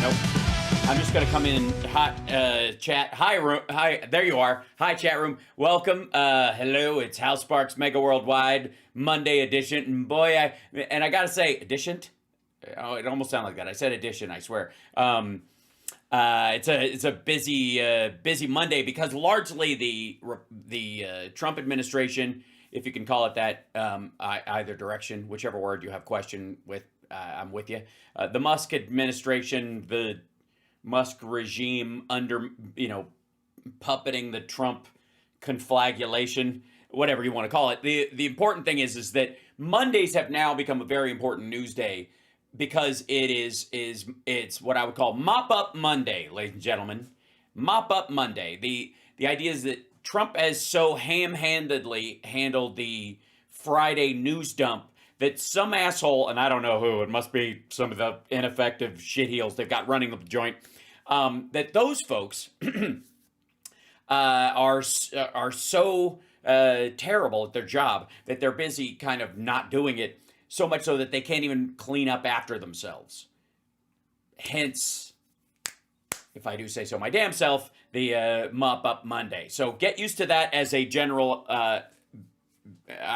Nope. I'm just going to come in hot chat. Hi, there you are. Hi, chat room. Welcome. Hello, it's House Sparks Mega Worldwide Monday edition. And boy, I got to say, edition? Oh, it almost sounded like that. I said edition, I swear. It's a busy Monday because largely the Trump administration, if you can call it that, either direction, whichever word you have question with, I'm with you. The Musk administration, the Musk regime under, puppeting the Trump conflagulation, whatever you want to call it. The important thing is that Mondays have now become a very important news day because it's what I would call mop up Monday, ladies and gentlemen. Mop up Monday. The idea is that Trump has so ham-handedly handled the Friday news dump that some asshole, and I don't know who, it must be some of the ineffective shitheels they've got running the joint, that those folks are so terrible at their job that they're busy kind of not doing it, so much so that they can't even clean up after themselves. Hence, if I do say so my damn self, the Mop Up Monday. So get used to that as a general, I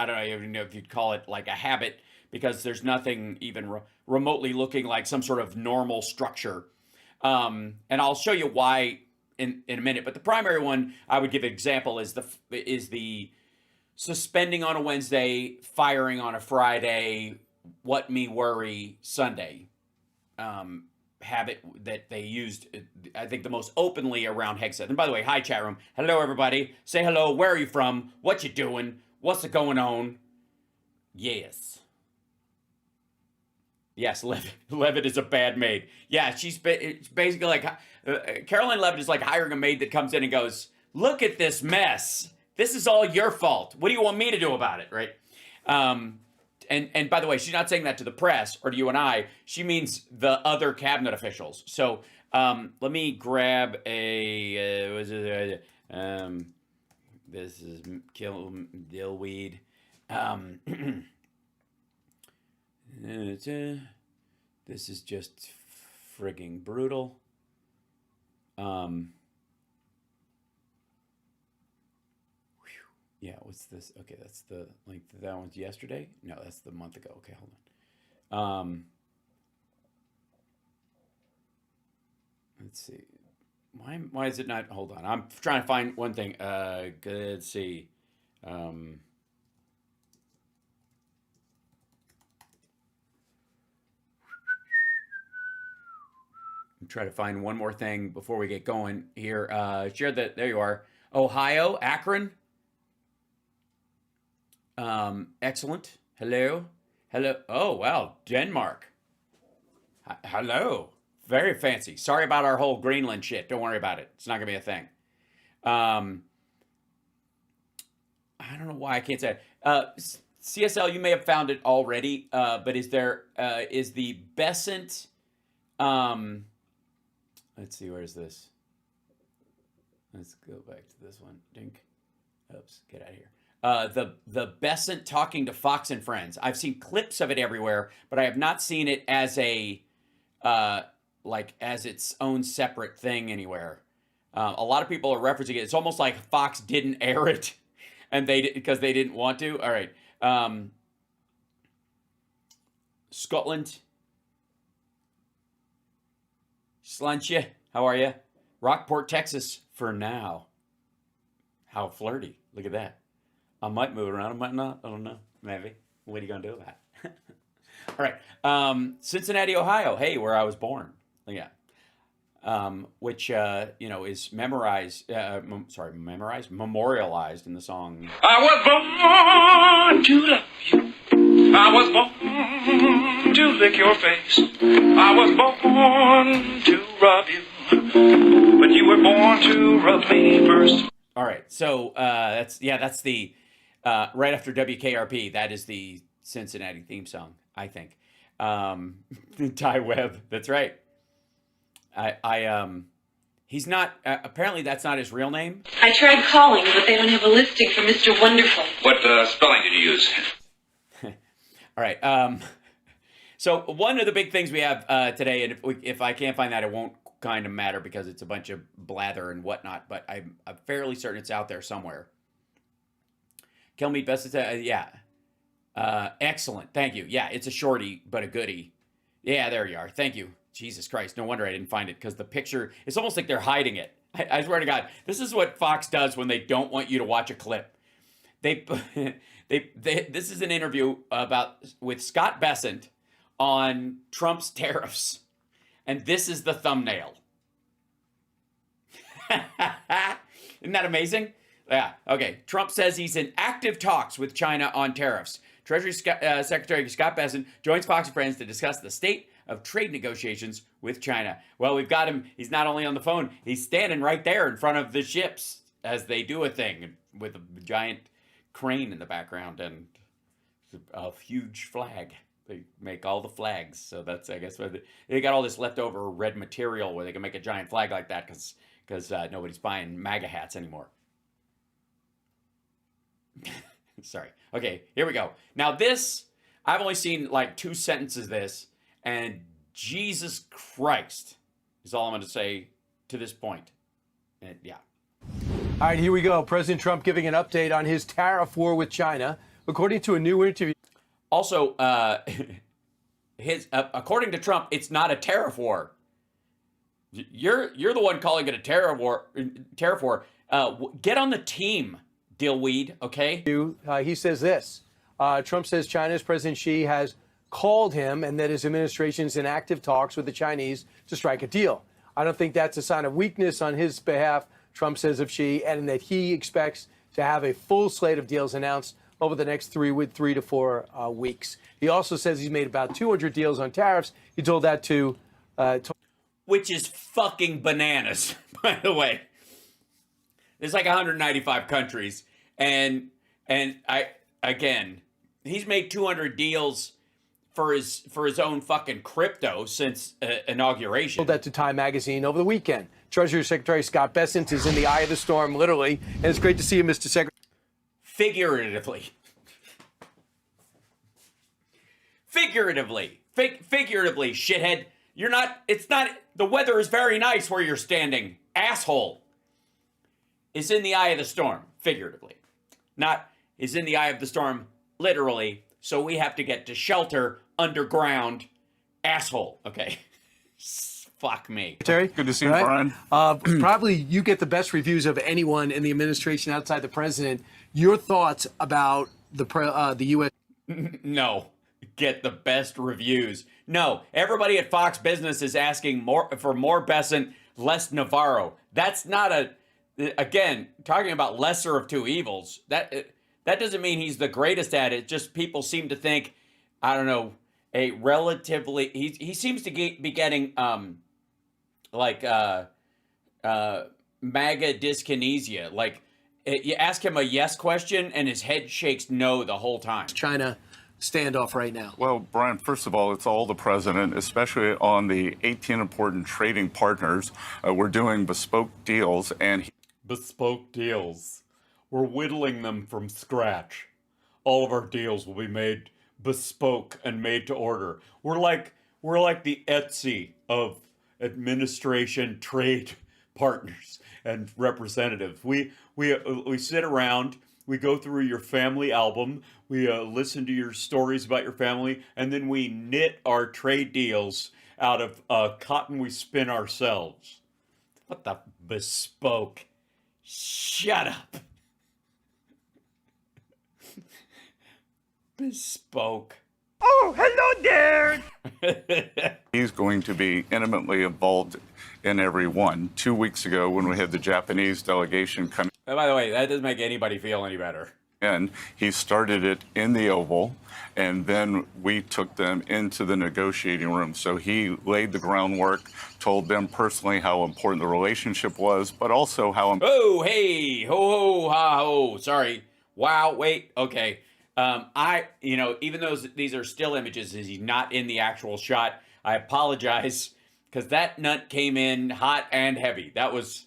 don't even know if you'd call it like a habit, because there's nothing even remotely looking like some sort of normal structure. And I'll show you why in a minute. But the primary one I would give an example is the suspending on a Wednesday, firing on a Friday, what me worry Sunday habit that they used, I think, the most openly around Hegseth. And by the way, hi, chat room. Hello, everybody. Say hello. Where are you from? What you doing? What's it going on? Yes. Yes, Levitt is a bad maid. Yeah, she's basically like, Caroline Levitt is like hiring a maid that comes in and goes, look at this mess. This is all your fault. What do you want me to do about it, right? And by the way, she's not saying that to the press or to you and I. She means the other cabinet officials. So let me grab this is Dillweed. This is just frigging brutal. Yeah, what's this? Okay, that's the link. That one's yesterday? No, that's the month ago. Okay, hold on. Let's see. Why is it not? Hold on. I'm trying to find one thing. Let's see. I'm trying to find one more thing before we get going here. Share that. There you are. Ohio, Akron. Excellent. Hello. Oh, wow. Denmark. Hello. Very fancy. Sorry about our whole Greenland shit. Don't worry about it. It's not going to be a thing. I don't know why I can't say it. CSL, you may have found it already, but is the Bessent, let's see, where's this? Let's go back to this one. Dink. Oops, get out of here. The Bessent talking to Fox and Friends. I've seen clips of it everywhere, but I have not seen it as as its own separate thing anywhere. A lot of people are referencing it. It's almost like Fox didn't air it, and because they didn't want to. All right, Scotland, Slantia, how are you? Rockport, Texas, for now. How flirty! Look at that. I might move around, I might not. I don't know. Maybe. What are you gonna do about it? All right. Cincinnati, Ohio. Hey, where I was born. Yeah. Which is memorialized in the song. I was born to love you. I was born to lick your face. I was born to rub you, but you were born to rub me first. All right. So that's the right after WKRP. That is the Cincinnati theme song, I think. Ty Webb. That's right. He's not, apparently that's not his real name. I tried calling, but they don't have a listing for Mr. Wonderful. What spelling did you use? All right. So one of the big things we have today, and if I can't find that, it won't kind of matter because it's a bunch of blather and whatnot, but I'm fairly certain it's out there somewhere. Kilmeade, Bessent, yeah. Excellent. Thank you. Yeah, it's a shorty, but a goodie. Yeah, there you are. Thank you. Jesus Christ. No wonder I didn't find it because the picture, it's almost like they're hiding it. I swear to God, this is what Fox does when they don't want you to watch a clip. This is an interview with Scott Bessent on Trump's tariffs. And this is the thumbnail. Isn't that amazing? Yeah, okay. Trump says he's in active talks with China on tariffs. Treasury Secretary Scott Bessent joins Fox and Friends to discuss the state of trade negotiations with China. Well, we've got him. He's not only on the phone, he's standing right there in front of the ships as they do a thing with a giant crane in the background and a huge flag. They make all the flags. So that's, I guess, they got all this leftover red material where they can make a giant flag like that because nobody's buying MAGA hats anymore. Sorry. Okay, here we go. Now this, I've only seen like 2 sentences of this, and Jesus Christ is all I'm going to say to this point. And yeah. All right, here we go. President Trump giving an update on his tariff war with China. According to a new interview. Also, according to Trump, it's not a tariff war. You're the one calling it a tariff war. Get on the team, Dillweed, okay? He says this. Trump says China's President Xi has called him and that his administration is in active talks with the Chinese to strike a deal. I don't think that's a sign of weakness on his behalf, Trump says of Xi, and that he expects to have a full slate of deals announced over the next 3 to 4 weeks. He also says he's made about 200 deals on tariffs. He told that to which is fucking bananas, by the way. There's like 195 countries, and he's made 200 deals for his own fucking crypto since inauguration. Told that to Time Magazine over the weekend. Treasury Secretary Scott Bessent is in the eye of the storm, literally, and it's great to see you, Mr. Secretary. Figuratively, shithead. You're not, it's not, the weather is very nice where you're standing, asshole. Is in the eye of the storm, figuratively. Not is in the eye of the storm, literally, so we have to get to shelter underground, asshole. Okay. Fuck me. Terry? Good to see you, Brian. Probably you get the best reviews of anyone in the administration outside the president. Your thoughts about the U.S. No. Get the best reviews. No. Everybody at Fox Business is asking for more Bessent, less Navarro. That's not again, talking about lesser of two evils. That doesn't mean he's the greatest at it. Just people seem to think, I don't know, a relatively, he seems to be getting MAGA dyskinesia. Like, you ask him a yes question and his head shakes no the whole time. China standoff right now? Well, Brian, first of all, it's all the president, especially on the 18 important trading partners. We're doing bespoke deals and... Bespoke deals. We're whittling them from scratch. All of our deals will be made bespoke and made to order. We're like the Etsy of administration trade partners and representatives. We sit around, we go through your family album, we listen to your stories about your family, and then we knit our trade deals out of cotton we spin ourselves. What the bespoke? Shut up. Bespoke. Oh, hello there. He's going to be intimately involved in every one. 2 weeks ago, when we had the Japanese delegation come Oh, by the way, that doesn't make anybody feel any better. in, he started it in the Oval, and then we took them into the negotiating room. So he laid the groundwork, told them personally how important the relationship was, but also how... Oh, hey, ho, ho, ha, ho. Sorry. Wow, wait, okay. Even though these are still images, he's not in the actual shot. I apologize, because that nut came in hot and heavy. That was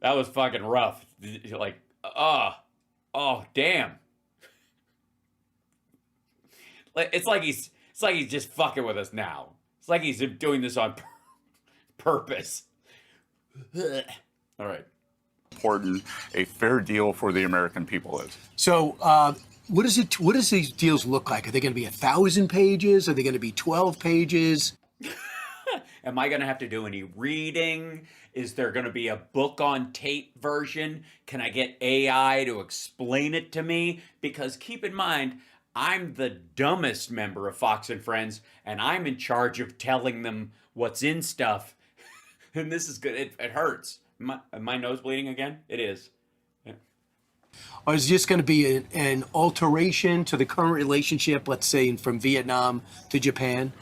fucking rough. Like, oh, damn. It's like It's like he's just fucking with us now. It's like he's doing this on purpose. All right. Important a fair deal for the American people is. So, what does these deals look like? Are they going to be 1,000 pages? Are they going to be 12 pages? Am I going to have to do any reading? Is there going to be a book on tape version? Can I get AI to explain it to me? Because keep in mind, I'm the dumbest member of Fox and Friends, and I'm in charge of telling them what's in stuff. And this is good. It hurts. My nose bleeding again? It is. Yeah. Or is this going to be an alteration to the current relationship, let's say, from Vietnam to Japan?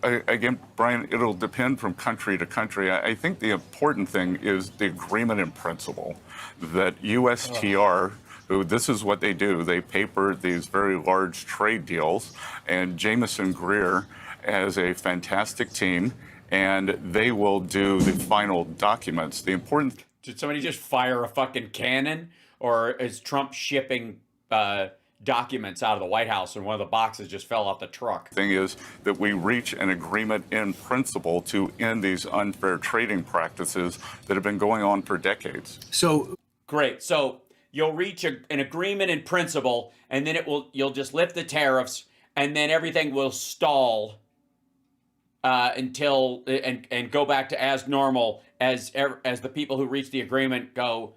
Again, Brian, it'll depend from country to country. I think the important thing is the agreement in principle that USTR, who this is what they do, they paper these very large trade deals, and Jameson Greer has a fantastic team, and they will do the final documents. The important... Did somebody just fire a fucking cannon? Or is Trump shipping documents out of the White House and one of the boxes just fell off the truck? Thing is that we reach an agreement in principle to end these unfair trading practices that have been going on for decades. So great. So you'll reach an agreement in principle, and then you'll just lift the tariffs, and then everything will stall until and go back to as normal as the people who reach the agreement go.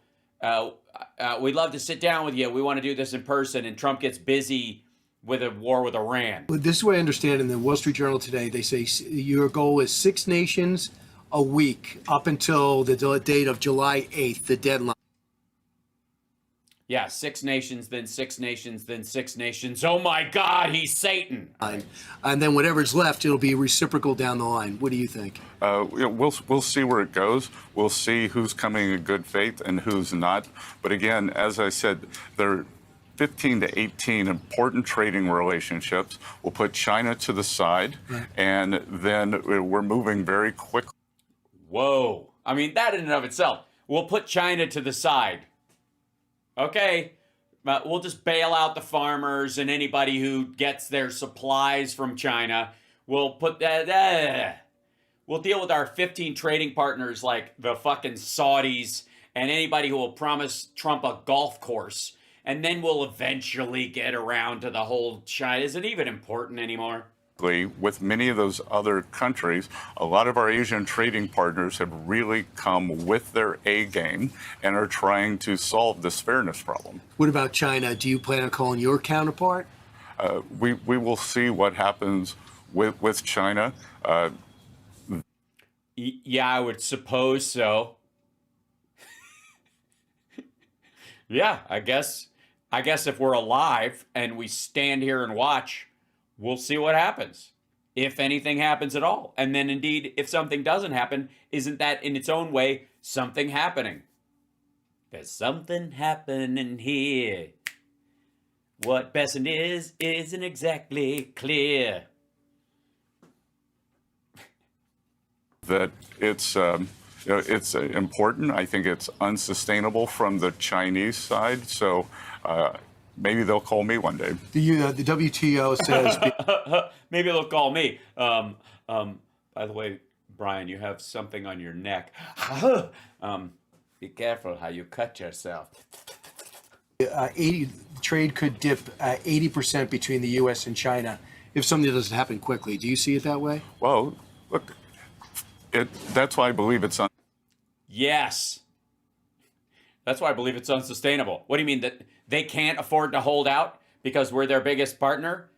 We'd love to sit down with you. We want to do this in person. And Trump gets busy with a war with Iran. This is what I understand in the Wall Street Journal today. They say your goal is 6 nations a week up until the date of July 8th, the deadline. Yeah, 6 nations, then 6 nations, then 6 nations. Oh my God, he's Satan. And then whatever's left, it'll be reciprocal down the line. What do you think? We'll see where it goes. We'll see who's coming in good faith and who's not. But again, as I said, there are 15 to 18 important trading relationships. We'll put China to the side, and then we're moving very quickly. Whoa. I mean, that in and of itself. We'll put China to the side. Okay, we'll just bail out the farmers and anybody who gets their supplies from China. We'll put that. We'll deal with our 15 trading partners like the fucking Saudis and anybody who will promise Trump a golf course. And then we'll eventually get around to the whole China. Is it even important anymore? With many of those other countries, a lot of our Asian trading partners have really come with their A game and are trying to solve this fairness problem. What about China? Do you plan on calling your counterpart? We will see what happens with China. Yeah, I would suppose so. Yeah, I guess if we're alive and we stand here and watch, we'll see what happens, if anything happens at all. And then indeed, if something doesn't happen, isn't that in its own way something happening? There's something happening here. What Bessent isn't exactly clear. That it's important. I think it's unsustainable from the Chinese side. So maybe they'll call me one day. The WTO says... Maybe they'll call me. By the way, Brian, you have something on your neck. Be careful how you cut yourself. Trade could dip 80% between the U.S. and China if something doesn't happen quickly. Do you see it that way? Well, look, that's why I believe it's Yes. That's why I believe it's unsustainable. What do you mean, that they can't afford to hold out because we're their biggest partner?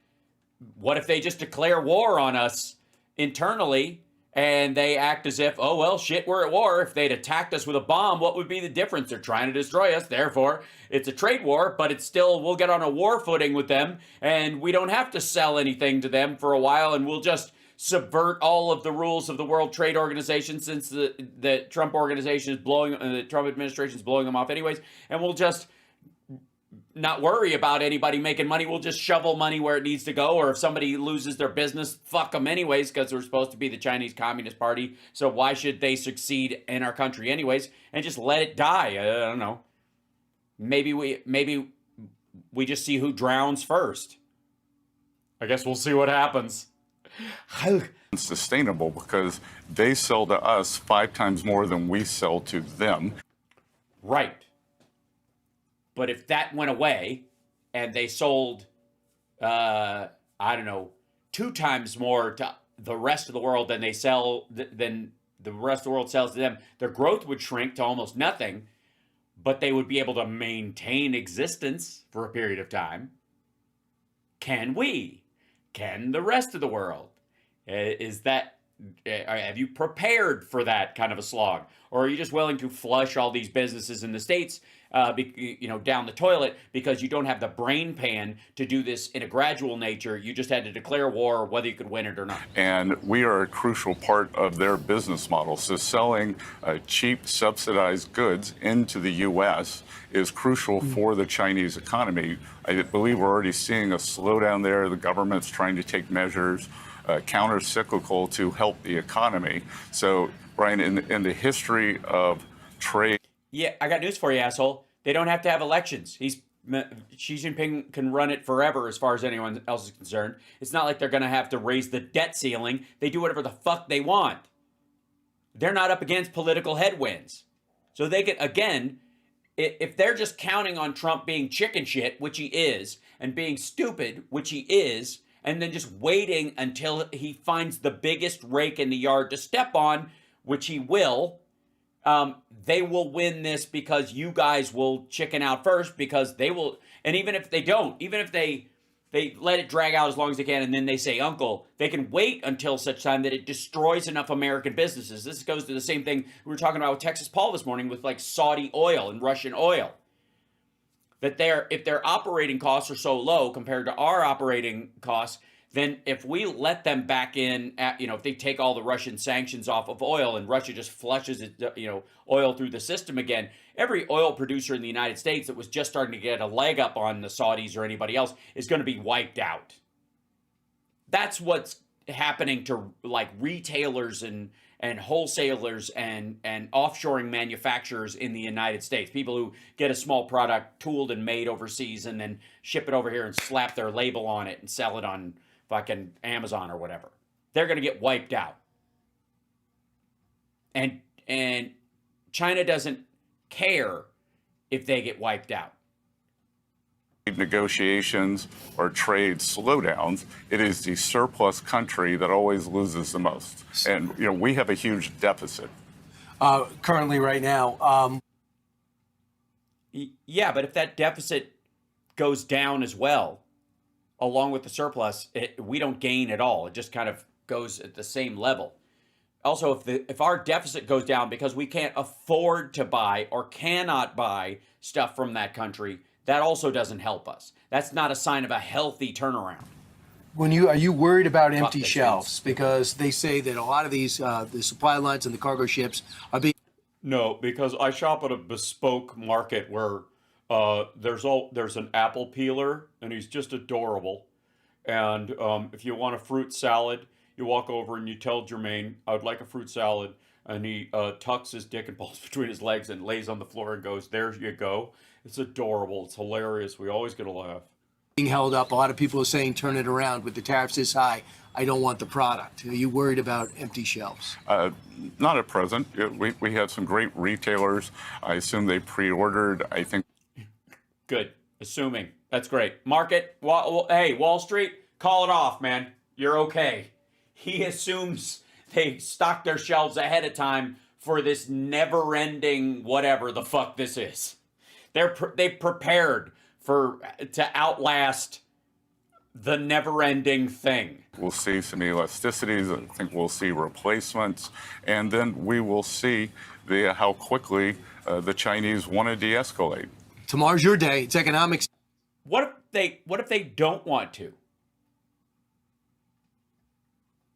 What if they just declare war on us internally and they act as if, oh, well, shit, we're at war. If they'd attacked us with a bomb, what would be the difference? They're trying to destroy us. Therefore, it's a trade war, but it's still, we'll get on a war footing with them and we don't have to sell anything to them for a while, and we'll just subvert all of the rules of the World Trade Organization, since the Trump organization is the Trump administration is blowing them off anyways, and we'll just not worry about anybody making money. We'll just shovel money where it needs to go. Or if somebody loses their business, fuck them anyways, because we're supposed to be the Chinese Communist Party. So why should they succeed in our country anyways? And just let it die. I don't know. Maybe we just see who drowns first. I guess we'll see what happens. sustainable because they sell to us 5 times more than we sell to them. Right. But if that went away and they sold, I don't know, 2 times more to the rest of the world than they sell, than the rest of the world sells to them, their growth would shrink to almost nothing, but they would be able to maintain existence for a period of time. Can we? Can the rest of the world? Is that, have you prepared for that kind of a slog? Or are you just willing to flush all these businesses in the States, down the toilet because you don't have the brain pan to do this in a gradual nature? You just had to declare war whether you could win it or not. And we are a crucial part of their business model. So selling cheap, subsidized goods into the U.S. is crucial for the Chinese economy. I believe we're already seeing a slowdown there. The government's trying to take measures counter-cyclical to help the economy. So, Brian, in the history of trade... Yeah, I got news for you, asshole. They don't have to have elections. Xi Jinping can run it forever as far as anyone else is concerned. It's not like they're going to have to raise the debt ceiling. They do whatever the fuck they want. They're not up against political headwinds. So they can, again, if they're just counting on Trump being chicken shit, which he is, and being stupid, which he is, and then just waiting until he finds the biggest rake in the yard to step on, which he will, they will win this because you guys will chicken out first, because they will. And even if they don't, even if they let it drag out as long as they can, and then they say, uncle, they can wait until such time that it destroys enough American businesses. This goes to the same thing we were talking about with Texas Paul this morning with like Saudi oil and Russian oil. That if their operating costs are so low compared to our operating costs, then if we let them back in, if they take all the Russian sanctions off of oil and Russia just flushes it, oil through the system again, every oil producer in the United States that was just starting to get a leg up on the Saudis or anybody else is going to be wiped out. That's what's happening to like retailers and wholesalers and offshoring manufacturers in the United States. People who get a small product tooled and made overseas and then ship it over here and slap their label on it and sell it on fucking Amazon or whatever. They're going to get wiped out. And China doesn't care if they get wiped out. Negotiations or trade slowdowns, it is the surplus country that always loses the most. And, we have a huge deficit. Currently right now. Yeah, but if that deficit goes down as well, along with the surplus, we don't gain at all. It just kind of goes at the same level. Also, if our deficit goes down because we can't afford to buy or cannot buy stuff from that country, that also doesn't help us. That's not a sign of a healthy turnaround. Are you worried about empty shelves? Because they say that a lot of these, the supply lines and the cargo ships are being... No, because I shop at a bespoke market where there's an apple peeler, and he's just adorable. And if you want a fruit salad, you walk over and you tell Jermaine, I would like a fruit salad. And he tucks his dick and balls between his legs and lays on the floor and goes, there you go. It's adorable. It's hilarious. We always get a laugh. Being held up. A lot of people are saying, turn it around. With the tariffs this high, I don't want the product. Are you worried about empty shelves? Not at present. We have some great retailers. I assume they pre-ordered, I think. Good. Assuming. That's great. Market. Hey, Wall Street, call it off, man. You're okay. He assumes they stocked their shelves ahead of time for this never-ending whatever the fuck this is. They prepared to outlast the never-ending thing. We'll see some elasticities. I think we'll see replacements, and then we will see how quickly the Chinese want to de-escalate. Tomorrow's your day. It's economics. What if they don't want to?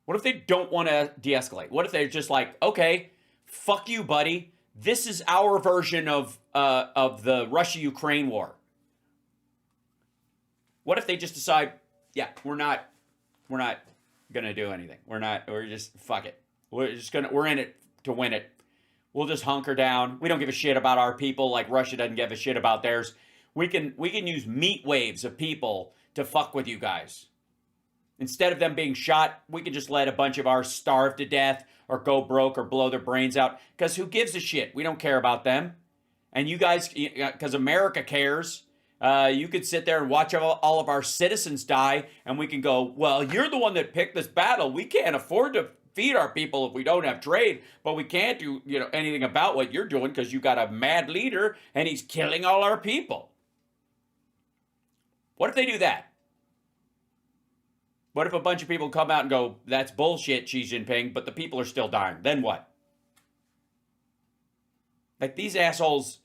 What if they don't want to de-escalate? What if they're just like, okay, fuck you, buddy. This is our version of the Russia-Ukraine war. What if they just decide, yeah, we're not gonna do anything. We're just fuck it. We're in it to win it. We'll just hunker down. We don't give a shit about our people like Russia doesn't give a shit about theirs. We can use meat waves of people to fuck with you guys. Instead of them being shot, we can just let a bunch of ours starve to death or go broke or blow their brains out. Because who gives a shit? We don't care about them. And you guys, because America cares, you could sit there and watch all of our citizens die, and we can go, well, you're the one that picked this battle. We can't afford to feed our people if we don't have trade, but we can't do anything about what you're doing because you got a mad leader and he's killing all our people. What if they do that? What if a bunch of people come out and go, that's bullshit, Xi Jinping, but the people are still dying? Then what? Like, these assholes,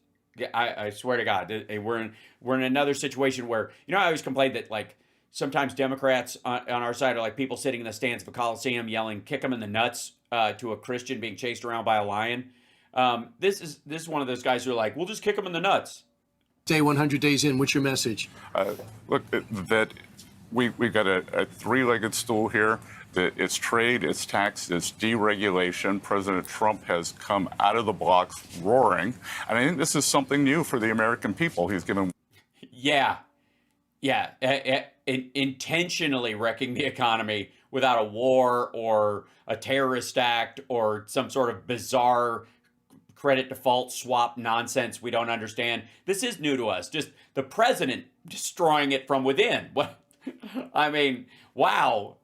I swear to God, we're in another situation where, I always complain that, like, sometimes Democrats on our side are like people sitting in the stands of a Coliseum yelling, kick them in the nuts to a Christian being chased around by a lion. This is one of those guys who are like, we'll just kick them in the nuts. Day 100 days in, what's your message? Look, that we've got a three-legged stool here. That it's trade, it's tax, it's deregulation. President Trump has come out of the blocks roaring. And I think this is something new for the American people. He's given... Yeah. Intentionally wrecking the economy without a war or a terrorist act or some sort of bizarre credit default swap nonsense we don't understand. This is new to us. Just the president destroying it from within. What? I mean, wow.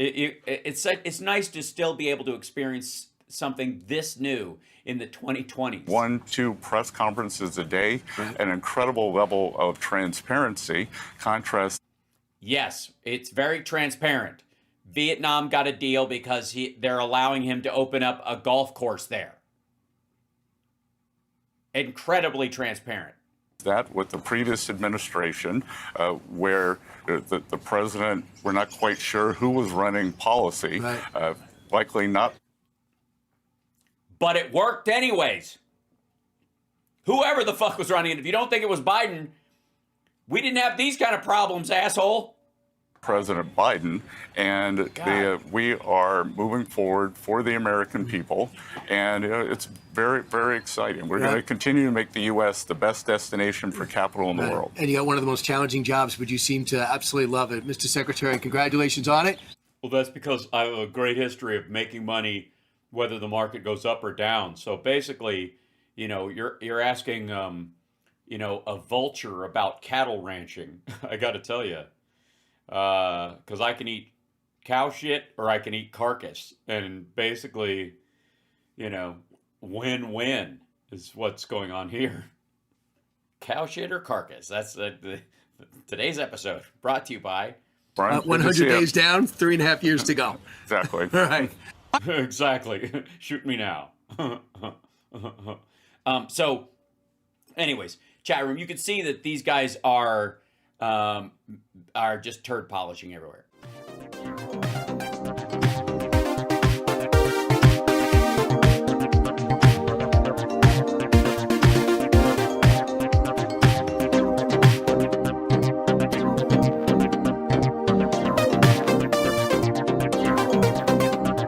It's nice to still be able to experience something this new in the 2020s. 1-2 press conferences a day, an incredible level of transparency. Contrast. Yes, it's very transparent. Vietnam got a deal because they're allowing him to open up a golf course there. Incredibly transparent. That with the previous administration, where the president, we're not quite sure who was running policy, likely not. But it worked anyways. Whoever the fuck was running it, if you don't think it was Biden, we didn't have these kind of problems, asshole. President Biden, and we are moving forward for the American people, and it's very, very exciting. We're going to continue to make the U.S. the best destination for capital in the world. And you got one of the most challenging jobs, but you seem to absolutely love it. Mr. Secretary, congratulations on it. Well, that's because I have a great history of making money whether the market goes up or down. So basically, you're asking, a vulture about cattle ranching. I got to tell you. Because I can eat cow shit or I can eat carcass. And basically, win-win is what's going on here. Cow shit or carcass. That's today's episode. Brought to you by... 100 days down, 3.5 years to go. Exactly. All right. Exactly. Shoot me now. So, anyways, chat room, you can see that these guys are just turd polishing everywhere.